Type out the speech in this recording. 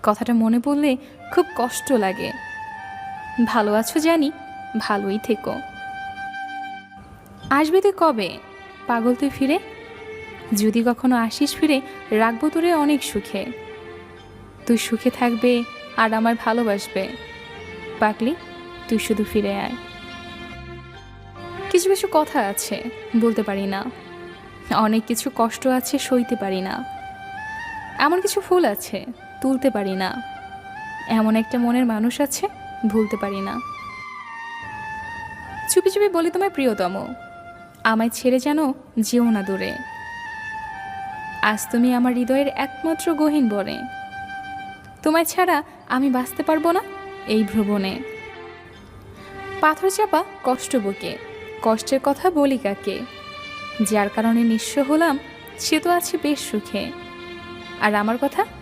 কথাটা মনে পড়লে খুব কষ্ট লাগে। ভালো আছো জানি, ভালোই থেকো। আসবি তুই কবে, পাগল তুই ফিরে? যদি কখনো আসিস ফিরে, রাখবো তোরে অনেক সুখে। তুই সুখে থাকবে আর আমার ভালোবাসবে। পাগলি, তুই শুধু ফিরে আয়। কিছু কিছু কথা আছে বলতে পারি না, অনেক কিছু কষ্ট আছে সইতে পারি না, এমন কিছু ফুল আছে তুলতে পারি না, এমন একটা মনের মানুষ আছে ভুলতে পারি না। চুপি চুপি বলি তোমায় প্রিয়তম, আমায় ছেড়ে যেন যেও না দূরে। আজ তুমি আমার হৃদয়ের একমাত্র গহীন বনে, তোমায় ছাড়া আমি বাঁচতে পারবো না এই ভ্রমণে। পাথর চাপা কষ্ট বুকে, কষ্টের কথা বলি কাকে? যার কারণে নিঃস্ব হলাম সে তো আছে বেশ সুখে। আর আমার কথা